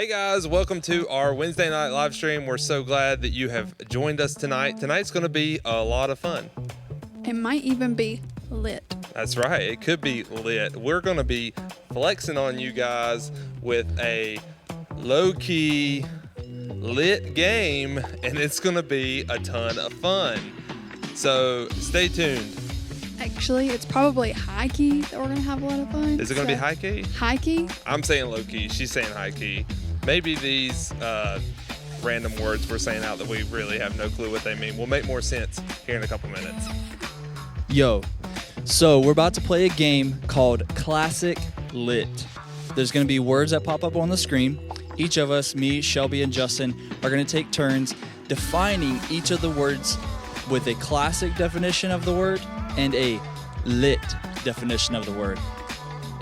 Hey guys, welcome to our Wednesday night live stream. We're so glad that you have joined us tonight. Tonight's going to be a lot of fun. It might even be lit. That's right, it could be lit. We're going to be flexing on you guys with a low-key lit game, and it's going to be a ton of fun. So stay tuned. Actually, it's probably high-key that we're going to have a lot of fun. Is it going to be high-key? High-key? I'm saying low-key. She's saying high-key. Maybe these random words we're saying out that we really have no clue what they mean will make more sense here in a couple minutes. Yo, so we're about to play a game called Classic Lit. There's going to be words that pop up on the screen. Each of us, me, Shelby, and Justin, are going to take turns defining each of the words with a classic definition of the word and a lit definition of the word.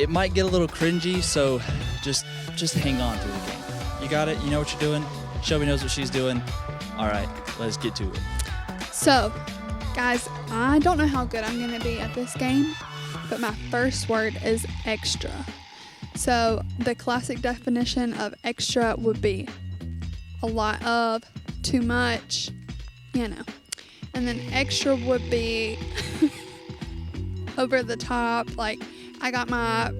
It might get a little cringy, so just hang on through the game. You got it? You know what you're doing? Shelby knows what she's doing. All right, let's get to it. So, guys, I don't know how good I'm going to be at this game, but my first word is extra. So, the classic definition of extra would be a lot of, too much, you know. And then extra would be over the top, like I got my...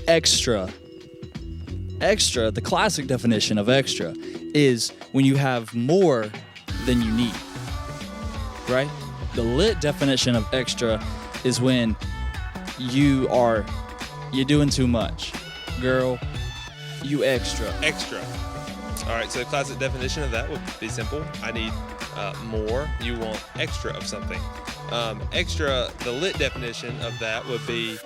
Extra. Extra, the classic definition of extra is when you have more than you need, right? The lit definition of extra is when you're doing too much. Girl, you extra. Extra. All right, so the classic definition of that would be simple. I need more. You want extra of something. Extra, the lit definition of that would be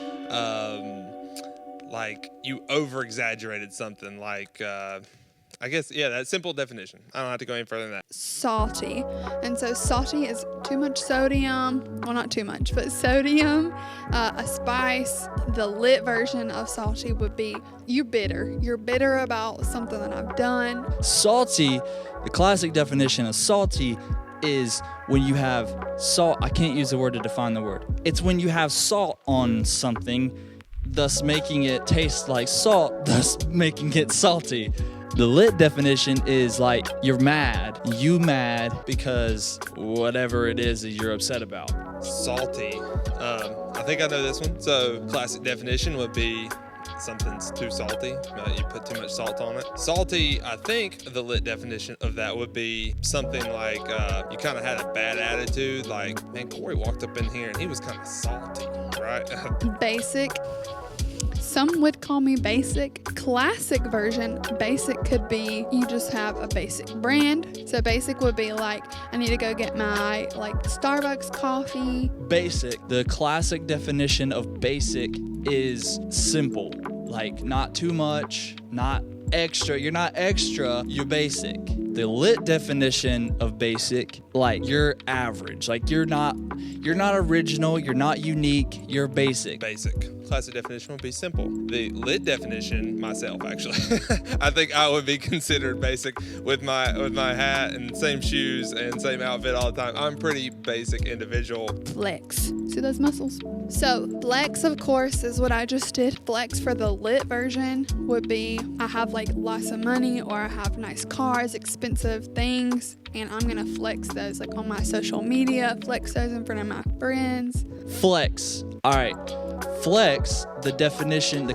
like you over-exaggerated something. Like, I guess, yeah, that simple definition. I don't have to go any further than that. Salty. And so salty is too much sodium. Well, not too much, but sodium, a spice. The lit version of salty would be you bitter. You're bitter about something that I've done. Salty, the classic definition of salty is when you have salt. I can't use the word to define the word. It's when you have salt on something, thus making it taste like salt, thus making it salty. The lit definition is like you're mad. You mad because whatever it is that you're upset about. Salty. I think I know this one. So classic definition would be something's too salty. You put too much salt on it. Salty, I think the lit definition of that would be something like you kind of had a bad attitude. Like, man, Corey walked up in here and he was kind of salty, right? Basic. Some would call me basic. Classic version, basic could be you just have a basic brand. So basic would be like, I need to go get my like Starbucks coffee. Basic, the classic definition of basic is simple. Like not too much, not extra. You're not extra, you're basic. The lit definition of basic, like you're average. Like you're not original, you're not unique, you're basic. Basic. Classic definition would be simple. The lit definition, myself actually, I think I would be considered basic with my hat and same shoes and same outfit all the time. I'm pretty basic individual. Flex. See those muscles? So flex, of course, is what I just did. Flex for the lit version would be I have like lots of money or I have nice cars, expensive things, and I'm gonna flex those like on my social media, flex those in front of my friends. Flex. All right. Flex, the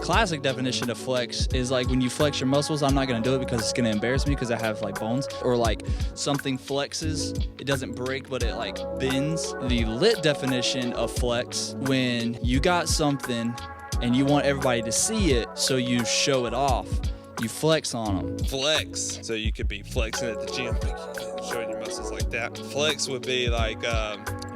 classic definition of flex is like when you flex your muscles. I'm not going to do it because it's going to embarrass me because I have like bones. Or like something flexes, it doesn't break, but it like bends. The lit definition of flex, when you got something and you want everybody to see it, so you show it off. You flex on them. Flex. So you could be flexing at the gym, showing your muscles like that. Flex would be like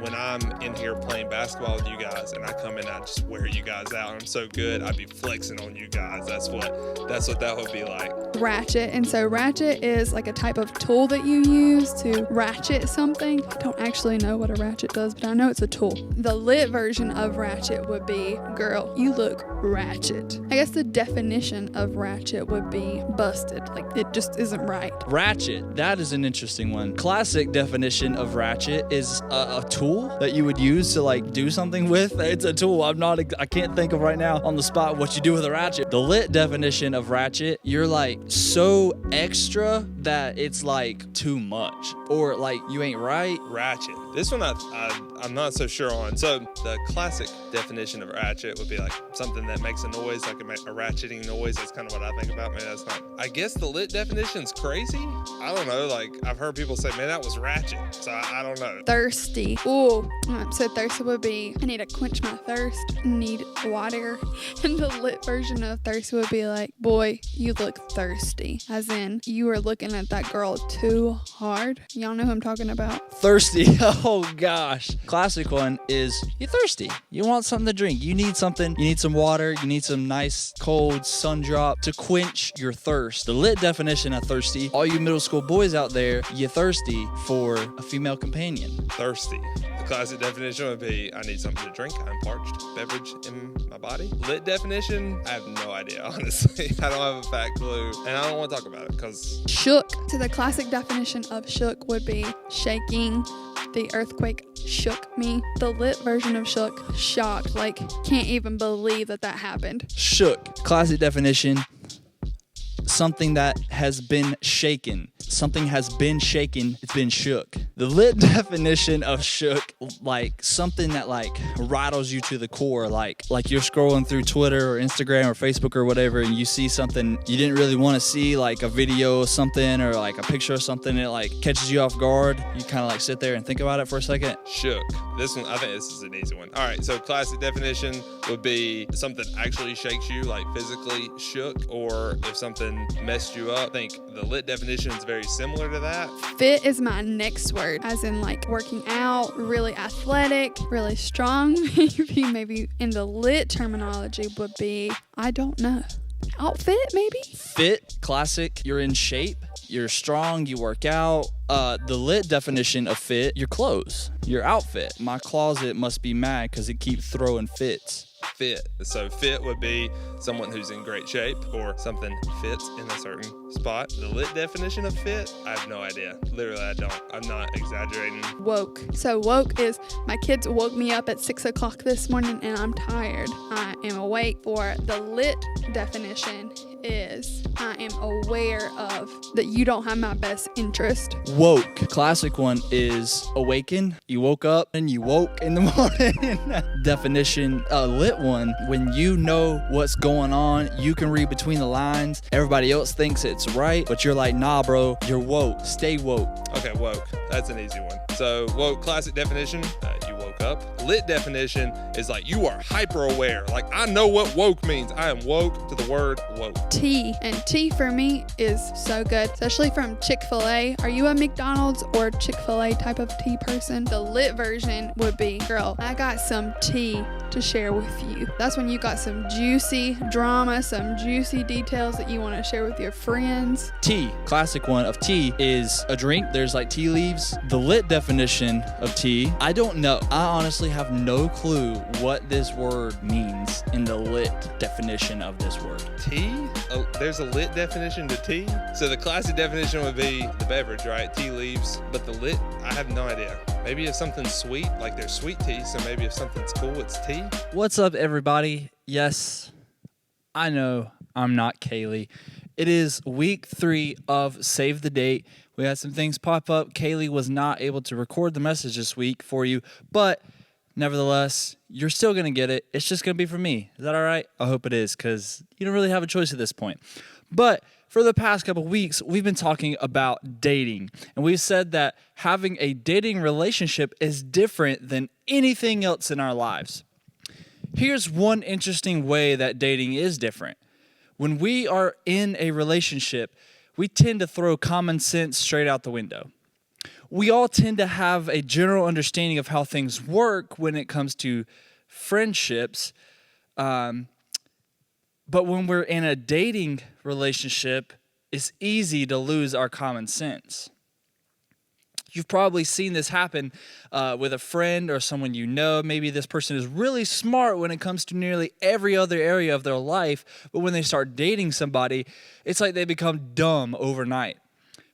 when I'm in here playing basketball with you guys and I come in, I just wear you guys out. I'm so good, I'd be flexing on you guys. That's what that would be like. Ratchet. And so ratchet is like a type of tool that you use to ratchet something. I don't actually know what a ratchet does, but I know it's a tool. The lit version of ratchet would be, girl, you look ratchet. I guess the definition of ratchet would be busted. Like it just isn't right. Ratchet, that is an interesting one. Classic classic definition of ratchet is a tool that you would use to like do something with. It's a tool. I can't think of right now on the spot what you do with a ratchet. The lit definition of ratchet, you're like so extra that it's like too much, or like you ain't right. Ratchet. This one I'm not so sure on. So the classic definition of ratchet would be like something that makes a noise, like a ratcheting noise. That's kind of what I think about. Maybe that's not. I guess the lit definition's crazy. I don't know. Like I've heard people say, man, that was ratchet. So I don't know. Thirsty. Ooh. So thirsty would be, I need to quench my thirst, need water. And the lit version of thirsty would be like, boy, you look thirsty. As in, you are looking at that girl too hard. Y'all know who I'm talking about. Thirsty. Oh gosh. Classic one is you're thirsty. You want something to drink. You need something. You need some water. You need some nice cold sun drop to quench your thirst. The lit definition of thirsty, all you middle school boys out there, you're thirsty for a female companion. Thirsty. The classic definition would be, I need something to drink. I'm parched. Beverage in my body. Lit definition, I have no idea, honestly. I don't have a fat clue, and I don't want to talk about it because... Shook. So the classic definition of shook would be shaking. The earthquake shook me. The lit version of shook, shocked. Like, can't even believe that happened. Shook. Classic definition, something that has been shaken. Something has been shaken, it's been shook. The lit definition of shook, like something that like rattles you to the core, like you're scrolling through Twitter or Instagram or Facebook or whatever, and you see something you didn't really want to see, like a video of something or like a picture of something, and it like catches you off guard. You kind of like sit there and think about it for a second. Shook. This one, I think this is an easy one. All right, so classic definition would be something actually shakes you, like physically shook, or if something messed you up. I think the lit definition is very similar to that. Fit is my next word, as in like working out, really athletic, really strong. Maybe in the lit terminology would be, I don't know, outfit maybe? Fit, classic, you're in shape, you're strong, you work out. The lit definition of fit, your clothes, your outfit. My closet must be mad because it keeps throwing fits. Fit. So fit would be someone who's in great shape or something fits in a certain spot. The lit definition of fit, I have no idea. Literally, I don't. I'm not exaggerating. Woke. So woke is my kids woke me up at 6 o'clock this morning and I'm tired. I am awake. Or the lit definition is I am aware of that you don't have my best interest. Woke. Classic one is awaken. You woke up and you woke in the morning. Definition, lit one, when you know what's going on, you can read between the lines. Everybody else thinks it's right, but you're like, nah, bro, you're woke. Stay woke. Okay, woke. That's an easy one. So woke, classic definition, you woke up. Lit definition is like you are hyper aware. Like I know what woke means. I am woke to the word woke. Tea. And tea for me is so good, especially from Chick-fil-A. Are you a McDonald's or Chick-fil-A type of tea person? The lit version would be, girl, I got some tea to share with you. That's when you got some juicy drama, some juicy details that you want to share with your friends. Tea. Classic one of tea is a drink. There's like tea leaves. The lit definition of tea, I don't know. I honestly have no clue what this word means in the lit definition of this word. Tea? Oh, there's a lit definition to tea? So the classic definition would be the beverage, right? Tea leaves. But the lit, I have no idea. Maybe if something's sweet, like there's sweet tea, so maybe if something's cool, it's tea. What's up, everybody? Yes, I know I'm not Kaylee. It is week 3 of Save the Date. We had some things pop up. Kaylee was not able to record the message this week for you, but nevertheless, you're still going to get it. It's just going to be for me. Is that all right? I hope it is, because you don't really have a choice at this point. But for the past couple weeks, we've been talking about dating, and we've said that having a dating relationship is different than anything else in our lives. Here's one interesting way that dating is different. When we are in a relationship, we tend to throw common sense straight out the window. We all tend to have a general understanding of how things work when it comes to friendships. But when we're in a dating relationship, it's easy to lose our common sense. You've probably seen this happen with a friend or someone you know. Maybe this person is really smart when it comes to nearly every other area of their life, but when they start dating somebody, it's like they become dumb overnight.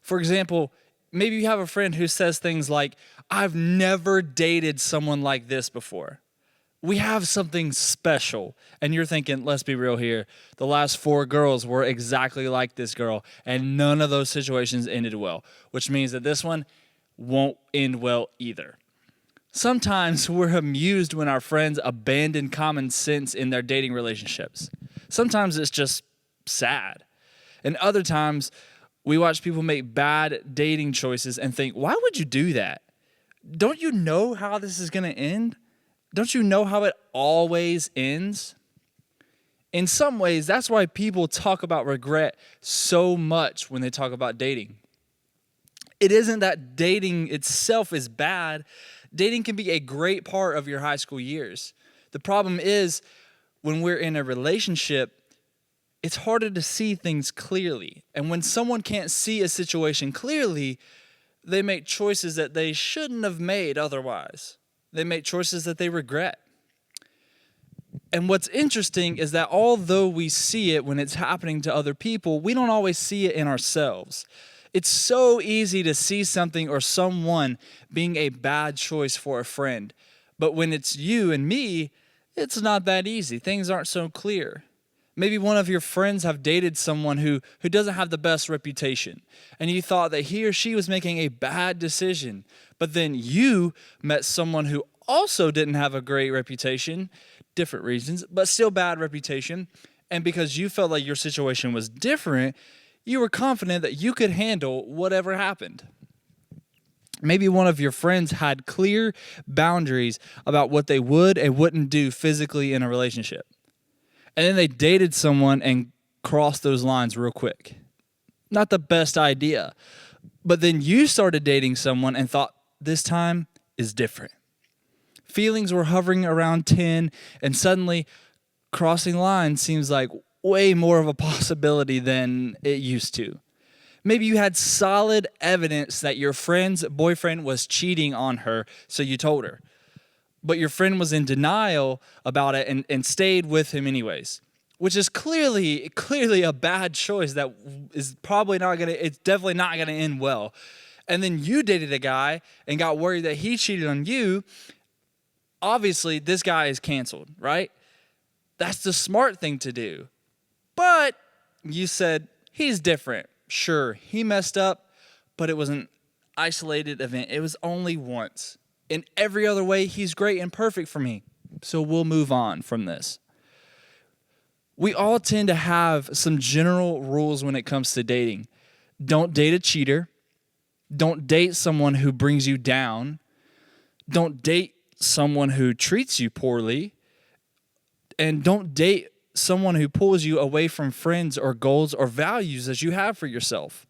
For example, Maybe you have a friend who says things like, I've never dated someone like this before. We have something special. And you're thinking, let's be real here. The last 4 girls were exactly like this girl, and none of those situations ended well, which means that this one won't end well either. Sometimes we're amused when our friends abandon common sense in their dating relationships. Sometimes it's just sad. And other times we watch people make bad dating choices and think, why would you do that? Don't you know how this is going to end? Don't you know how it always ends? In some ways, that's why people talk about regret so much when they talk about dating. It isn't that dating itself is bad. Dating can be a great part of your high school years. The problem is when we're in a relationship, it's harder to see things clearly. And when someone can't see a situation clearly, they make choices that they shouldn't have made otherwise. They make choices that they regret. And what's interesting is that although we see it when it's happening to other people, we don't always see it in ourselves. It's so easy to see something or someone being a bad choice for a friend. But when it's you and me, it's not that easy. Things aren't so clear. Maybe one of your friends have dated someone who doesn't have the best reputation, and you thought that he or she was making a bad decision. But then you met someone who also didn't have a great reputation, different reasons, but still bad reputation. And because you felt like your situation was different, you were confident that you could handle whatever happened. Maybe one of your friends had clear boundaries about what they would and wouldn't do physically in a relationship. And then they dated someone and crossed those lines real quick. Not the best idea. But then you started dating someone and thought, this time is different. Feelings were hovering around 10, and suddenly crossing lines seems like way more of a possibility than it used to. Maybe you had solid evidence that your friend's boyfriend was cheating on her, so you told her. But your friend was in denial about it and stayed with him anyways, which is clearly a bad choice that is it's definitely not going to end well. And then you dated a guy and got worried that he cheated on you. Obviously, this guy is canceled, right? That's the smart thing to do. But you said, he's different. Sure, he messed up, but it was an isolated event. It was only once. In every other way, he's great and perfect for me. So we'll move on from this. We all tend to have some general rules when it comes to dating. Don't date a cheater. Don't date someone who brings you down. Don't date someone who treats you poorly. And don't date someone who pulls you away from friends or goals or values that you have for yourself.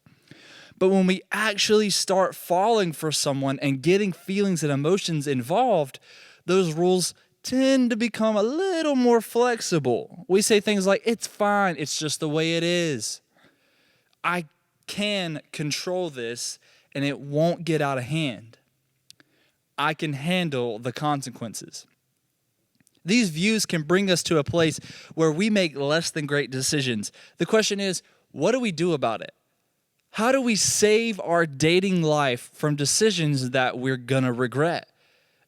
But when we actually start falling for someone and getting feelings and emotions involved, those rules tend to become a little more flexible. We say things like, it's fine, it's just the way it is. I can control this and it won't get out of hand. I can handle the consequences. These views can bring us to a place where we make less than great decisions. The question is, what do we do about it? How do we save our dating life from decisions that we're going to regret?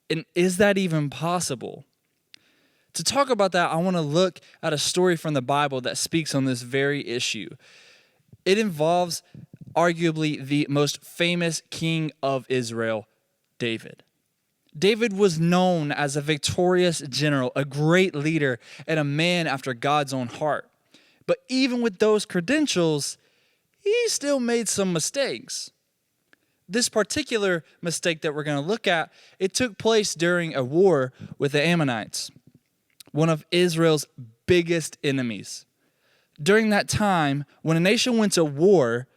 And is that even possible? To talk about that, I want to look at a story from the Bible that speaks on this very issue. It involves arguably the most famous king of Israel, David. David was known as a victorious general, a great leader, and a man after God's own heart. But even with those credentials, he still made some mistakes. This particular mistake that we're going to look at, it took place during a war with the Ammonites, one of Israel's biggest enemies. During that time, when a nation went to war,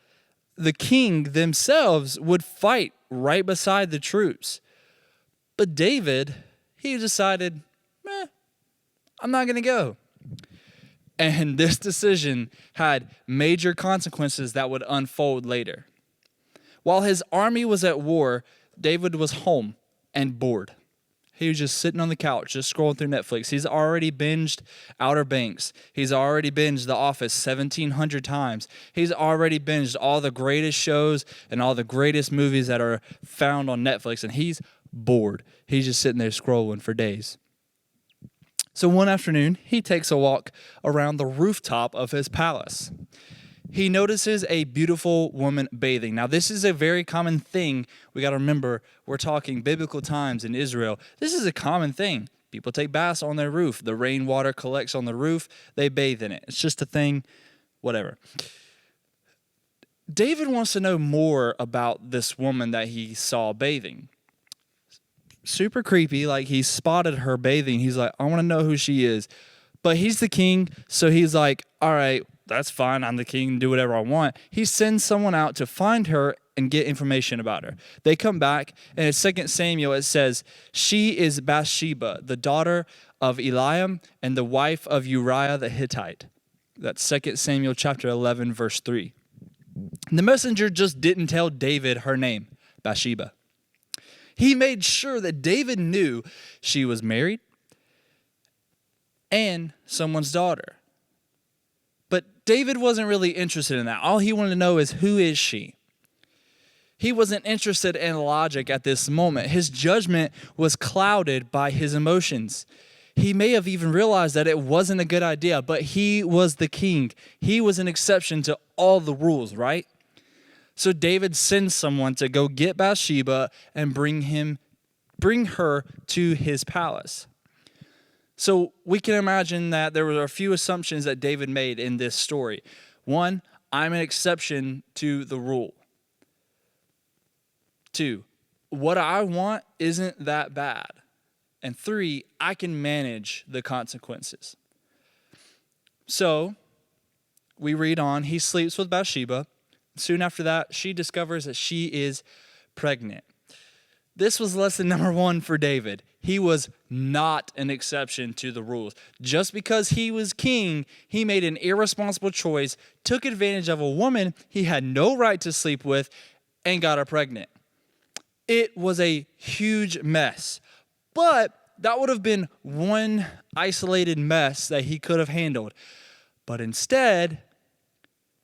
the king themselves would fight right beside the troops. But David, he decided, I'm not going to go. And this decision had major consequences that would unfold later. While his army was at war, David was home and bored. He was just sitting on the couch, just scrolling through Netflix. He's already binged Outer Banks. He's already binged The Office 1,700 times. He's already binged all the greatest shows and all the greatest movies that are found on Netflix, and he's bored. He's just sitting there scrolling for days. So one afternoon, he takes a walk around the rooftop of his palace. He notices a beautiful woman bathing. Now, this is a very common thing. We got to remember, we're talking biblical times in Israel. This is a common thing. People take baths on their roof. The rainwater collects on the roof. They bathe in it. It's just a thing, whatever. David wants to know more about this woman that he saw bathing. Super creepy, like he spotted her bathing. He's like, I want to know who she is. But he's the king, so he's like, all right, that's fine. I'm the king, do whatever I want. He sends someone out to find her and get information about her. They come back, and in 2 Samuel, it says, she is Bathsheba, the daughter of Eliam and the wife of Uriah the Hittite. That's 2 Samuel chapter 11, verse 3. The messenger just didn't tell David her name, Bathsheba. He made sure that David knew she was married and someone's daughter. But David wasn't really interested in that. All he wanted to know is, who is she? He wasn't interested in logic at this moment. His judgment was clouded by his emotions. He may have even realized that it wasn't a good idea, but he was the king. He was an exception to all the rules, right? So David sends someone to go get Bathsheba and bring her to his palace. So we can imagine that there were a few assumptions that David made in this story. One, I'm an exception to the rule. Two, what I want isn't that bad. And three, I can manage the consequences. So we read on, he sleeps with Bathsheba. Soon after that, she discovers that she is pregnant. This was lesson number one for David. He was not an exception to the rules. Just because he was king, he made an irresponsible choice, took advantage of a woman he had no right to sleep with, and got her pregnant. It was a huge mess. But that would have been one isolated mess that he could have handled. But instead,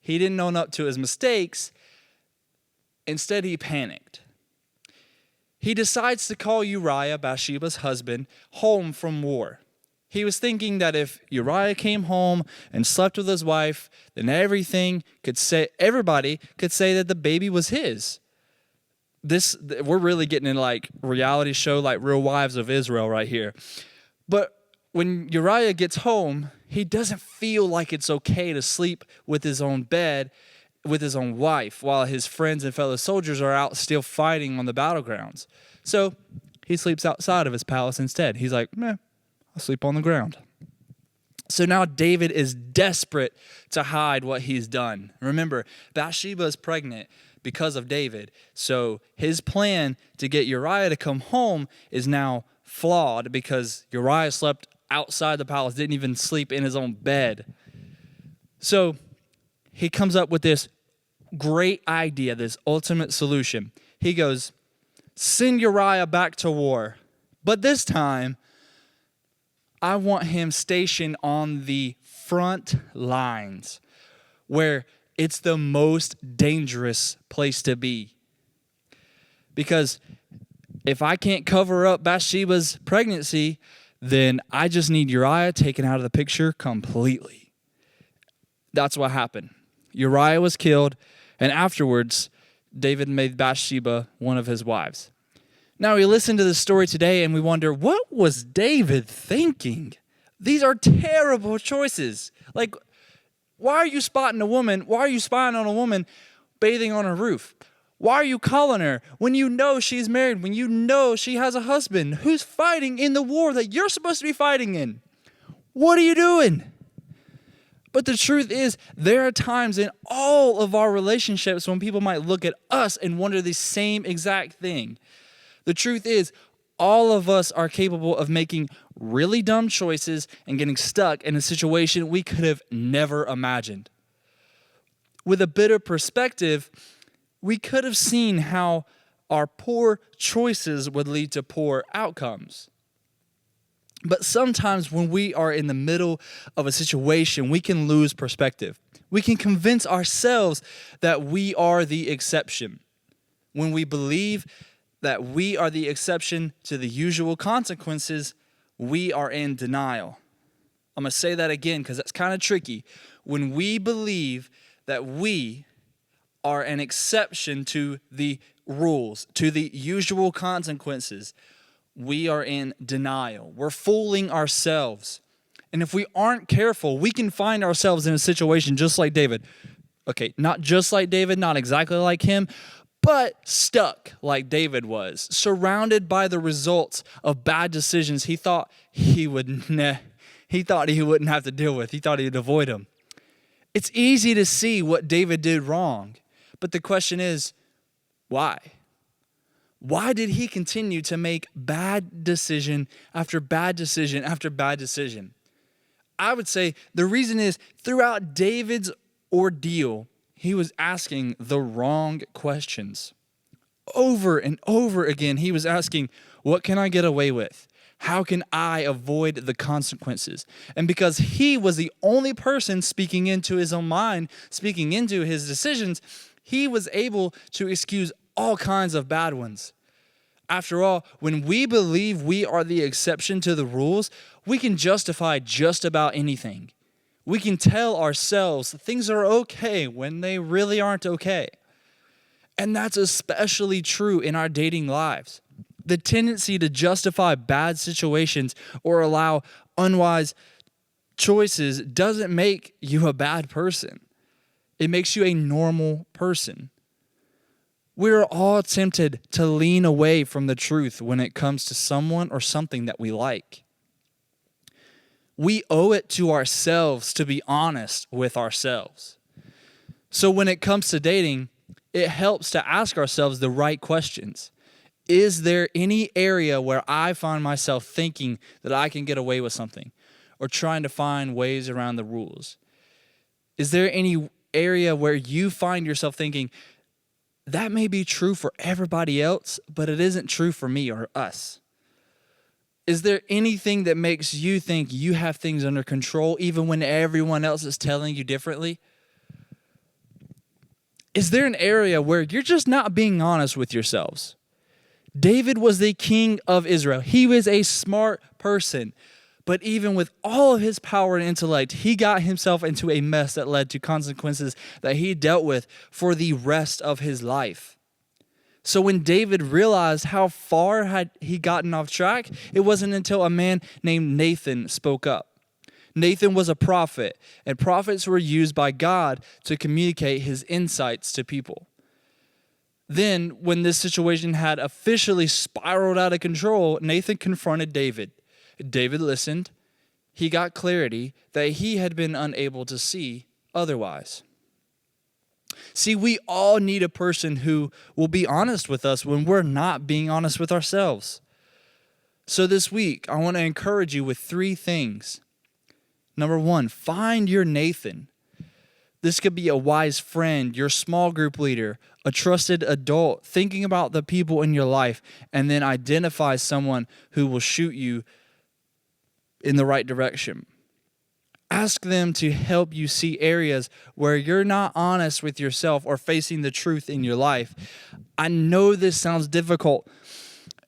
he didn't own up to his mistakes. Instead, he panicked. He decides to call Uriah, Bathsheba's husband, home from war. He was thinking that if Uriah came home and slept with his wife, then everybody could say that the baby was his. We're really getting in like reality show, like Real Wives of Israel right here. But when Uriah gets home, he doesn't feel like it's okay to sleep with his own bed with his own wife while his friends and fellow soldiers are out still fighting on the battlegrounds. So he sleeps outside of his palace instead. He's like, I'll sleep on the ground. So now David is desperate to hide what he's done. Remember, Bathsheba is pregnant because of David. So his plan to get Uriah to come home is now flawed because Uriah slept outside the palace, didn't even sleep in his own bed. So he comes up with this great idea, this ultimate solution. He goes, send Uriah back to war. But this time, I want him stationed on the front lines where it's the most dangerous place to be. Because if I can't cover up Bathsheba's pregnancy, then I just need Uriah taken out of the picture completely. That's what happened. Uriah was killed, and afterwards, David made Bathsheba one of his wives. Now, we listen to this story today, and we wonder, what was David thinking? These are terrible choices. Like, why are you spotting a woman? Why are you spying on a woman bathing on a roof? Why are you calling her when you know she's married, when you know she has a husband who's fighting in the war that you're supposed to be fighting in? What are you doing? But the truth is, there are times in all of our relationships when people might look at us and wonder the same exact thing. The truth is, all of us are capable of making really dumb choices and getting stuck in a situation we could have never imagined. With a bit of perspective, we could have seen how our poor choices would lead to poor outcomes. But sometimes when we are in the middle of a situation, we can lose perspective. We can convince ourselves that we are the exception. When we believe that we are the exception to the usual consequences, we are in denial. I'm going to say that again because that's kind of tricky. When we believe that we are an exception to the rules, to the usual consequences, we are in denial. We're fooling ourselves. And if we aren't careful, we can find ourselves in a situation just like David. Okay, not just like David, not exactly like him, but stuck like David was, surrounded by the results of bad decisions he thought he wouldn't have to deal with. He thought he'd avoid them. It's easy to see what David did wrong, but the question is, why? Why did he continue to make bad decision after bad decision after bad decision? I would say the reason is throughout David's ordeal, he was asking the wrong questions. Over and over again, he was asking, what can I get away with? How can I avoid the consequences? And because he was the only person speaking into his own mind, speaking into his decisions, he was able to excuse all kinds of bad ones. After all, when we believe we are the exception to the rules, we can justify just about anything. We can tell ourselves things are okay when they really aren't okay. And that's especially true in our dating lives. The tendency to justify bad situations or allow unwise choices doesn't make you a bad person. It makes you a normal person. We're all tempted to lean away from the truth when it comes to someone or something that we like. We owe it to ourselves to be honest with ourselves. So when it comes to dating, it helps to ask ourselves the right questions. Is there any area where I find myself thinking that I can get away with something or trying to find ways around the rules? Is there any area where you find yourself thinking, that may be true for everybody else, but it isn't true for me or us? Is there anything that makes you think you have things under control even when everyone else is telling you differently? Is there an area where you're just not being honest with yourselves? David was the king of Israel. He was a smart person. But even with all of his power and intellect, he got himself into a mess that led to consequences that he dealt with for the rest of his life. So when David realized how far had he gotten off track, it wasn't until a man named Nathan spoke up. Nathan was a prophet, and prophets were used by God to communicate his insights to people. Then, when this situation had officially spiraled out of control, Nathan confronted David. David listened. He got clarity that he had been unable to see otherwise. See, we all need a person who will be honest with us when we're not being honest with ourselves. So this week, I want to encourage you with 3 things. Number 1, find your Nathan. This could be a wise friend, your small group leader, a trusted adult, thinking about the people in your life, and then identify someone who will shoot you in the right direction. Ask them to help you see areas where you're not honest with yourself or facing the truth in your life. I know this sounds difficult,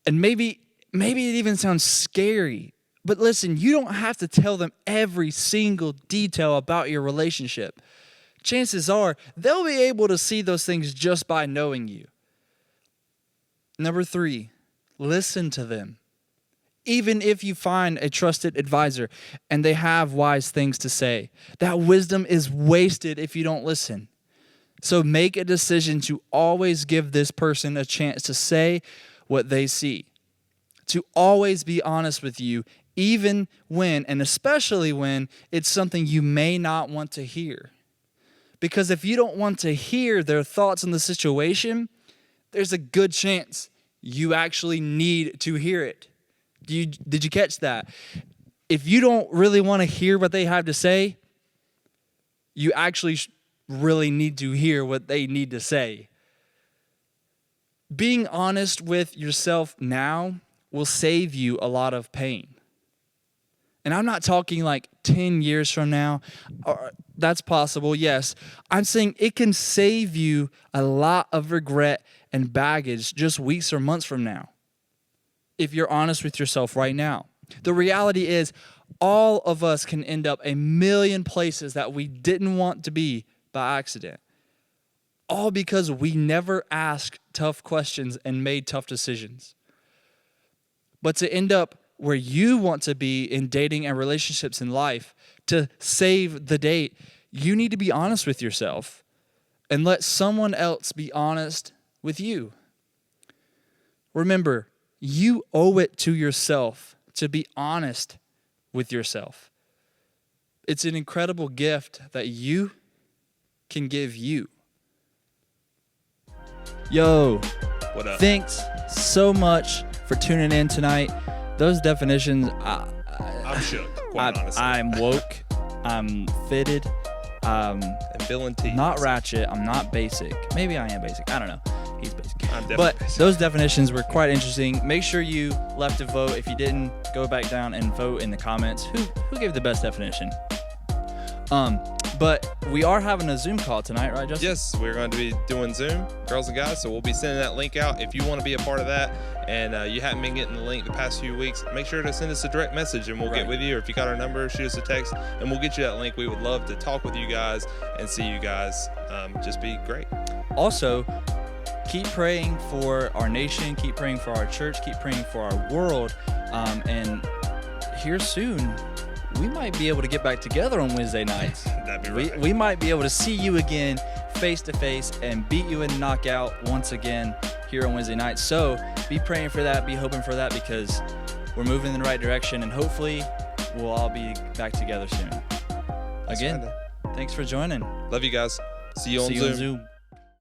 and maybe it even sounds scary. But listen, you don't have to tell them every single detail about your relationship. Chances are they'll be able to see those things just by knowing you. Number 3, listen to them. Even if you find a trusted advisor and they have wise things to say, that wisdom is wasted if you don't listen. So make a decision to always give this person a chance to say what they see. To always be honest with you, even when, and especially when, it's something you may not want to hear. Because if you don't want to hear their thoughts on the situation, there's a good chance you actually need to hear it. Did you catch that? If you don't really want to hear what they have to say, you actually really need to hear what they need to say. Being honest with yourself now will save you a lot of pain. And I'm not talking like 10 years from now. That's possible, yes. I'm saying it can save you a lot of regret and baggage just weeks or months from now, if you're honest with yourself right now. The reality is, all of us can end up a million places that we didn't want to be by accident. All because we never asked tough questions and made tough decisions. But to end up where you want to be in dating and relationships in life, to save the date, you need to be honest with yourself and let someone else be honest with you. Remember, you owe it to yourself to be honest with yourself. It's an incredible gift that you can give you. Yo, What up? thanks so much for tuning in tonight. Those definitions, I'm shook, quite honestly. I'm woke, I'm fitted, and feeling teased. not ratchet, I'm not basic. Maybe I am basic, I don't know. He's basic. I'm definitely But basic. those definitions were quite interesting. Make sure you left a vote. If you didn't, go back down and vote in the comments. Who gave the best definition? But we are having a Zoom call tonight, right, Justin? Yes, we're going to be doing Zoom, girls and guys, so we'll be sending that link out. If you want to be a part of that and you haven't been getting the link the past few weeks, make sure to send us a direct message and we'll get with you. Or if you got our number, shoot us a text and we'll get you that link. We would love to talk with you guys and see you guys just be great. Also, keep praying for our nation, keep praying for our church, keep praying for our world. And here soon, we might be able to get back together on Wednesday nights. That'd be right. We might be able to see you again face to face and beat you in knockout once again here on Wednesday night. So be praying for that, be hoping for that, because we're moving in the right direction and hopefully we'll all be back together soon. That's Again, right. thanks for joining. Love you guys. See you on See you Zoom. on Zoom.